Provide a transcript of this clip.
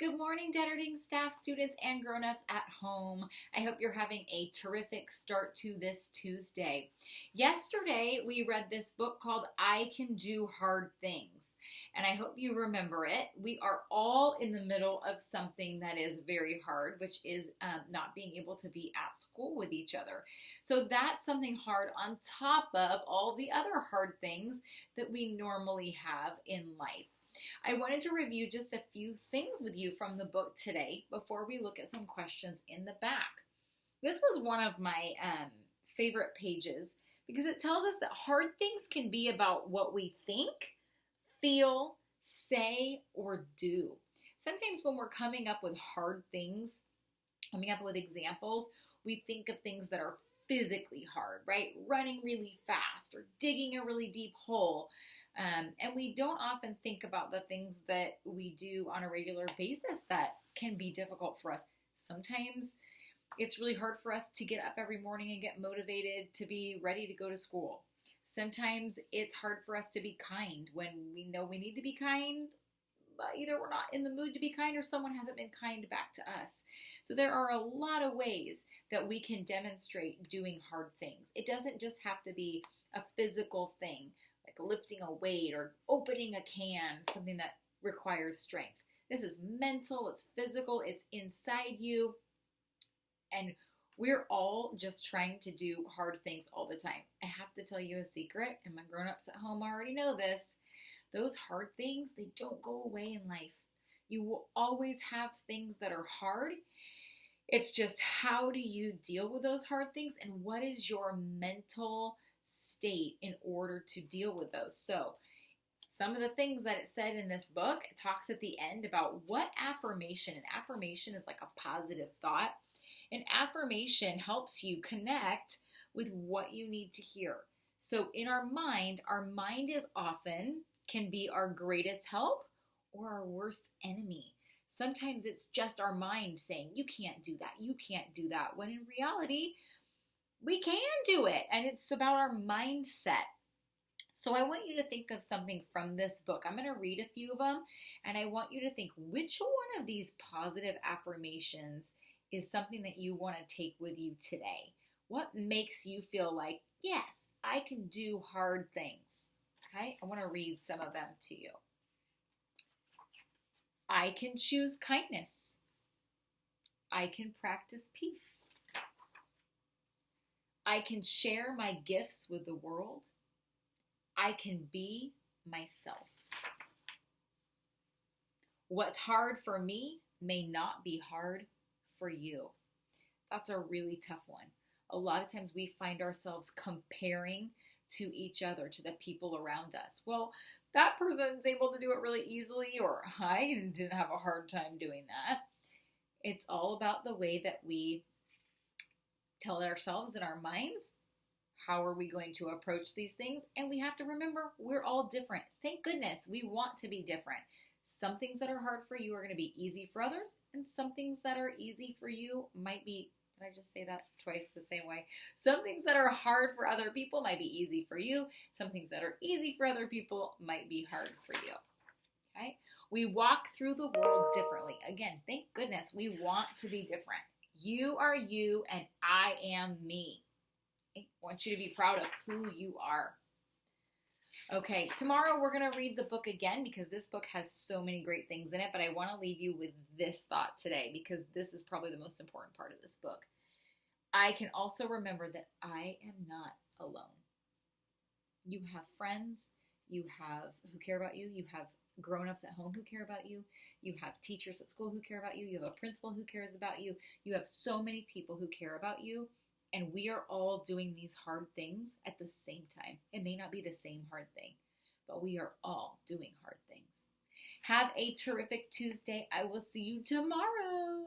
Good morning, Detterding staff, students, and grown-ups at home. I hope you're having a terrific start to this Tuesday. Yesterday, we read this book called I Can Do Hard Things, and I hope you remember it. We are all in the middle of something that is very hard, which is not being able to be at school with each other. So that's something hard on top of all the other hard things that we normally have in life. I wanted to review just a few things with you from the book today before we look at some questions in the back. This was one of my favorite pages because it tells us that hard things can be about what we think, feel, say, or do. Sometimes when we're coming up with hard things, coming up with examples, we think of things that are physically hard, right? Running really fast or digging a really deep hole. And we don't often think about the things that we do on a regular basis that can be difficult for us. Sometimes it's really hard for us to get up every morning and get motivated to be ready to go to school. Sometimes it's hard for us to be kind when we know we need to be kind, but either we're not in the mood to be kind or someone hasn't been kind back to us. So there are a lot of ways that we can demonstrate doing hard things. It doesn't just have to be a physical thing, like lifting a weight or opening a can, something that requires strength. This is mental, it's physical, it's inside you, and we're all just trying to do hard things all the time. I have to tell you a secret, and my grown-ups at home already know this. Those hard things, they don't go away in life. You will always have things that are hard. It's just how do you deal with those hard things, and what is your mental state in order to deal with those. So some of the things that it said in this book, it talks at the end about what affirmation, and affirmation is like a positive thought. And affirmation helps you connect with what you need to hear. So in our mind is often can be our greatest help or our worst enemy. Sometimes it's just our mind saying, you can't do that, you can't do that, when in reality, we can do it, and it's about our mindset. So I want you to think of something from this book. I'm going to read a few of them, and I want you to think which one of these positive affirmations is something that you want to take with you today. What makes you feel like, yes, I can do hard things? Okay, I want to read some of them to you. I can choose kindness. I can practice peace. I can share my gifts with the world. I can be myself. What's hard for me may not be hard for you. That's a really tough one. A lot of times we find ourselves comparing to each other, to the people around us. Well, that person's able to do it really easily, or I didn't have a hard time doing that. It's all about the way that we tell ourselves in our minds, how are we going to approach these things? And we have to remember, we're all different. Thank goodness we want to be different. Some things that are hard for you are going to be easy for others, and some things that are easy for you might be, did I just say that twice the same way? Some things that are hard for other people might be easy for you. Some things that are easy for other people might be hard for you. Okay? We walk through the world differently. Again, thank goodness we want to be different. You are you, and I am me. I want you to be proud of who you are. Okay, tomorrow we're going to read the book again because this book has so many great things in it, but I want to leave you with this thought today because this is probably the most important part of this book. I can also remember that I am not alone. You have friends, you have who care about you, you have grown-ups at home who care about you, you have teachers at school who care about you, you have a principal who cares about you, you have so many people who care about you, and we are all doing these hard things at the same time. It may not be the same hard thing, but we are all doing hard things. Have a terrific Tuesday. I will see you tomorrow.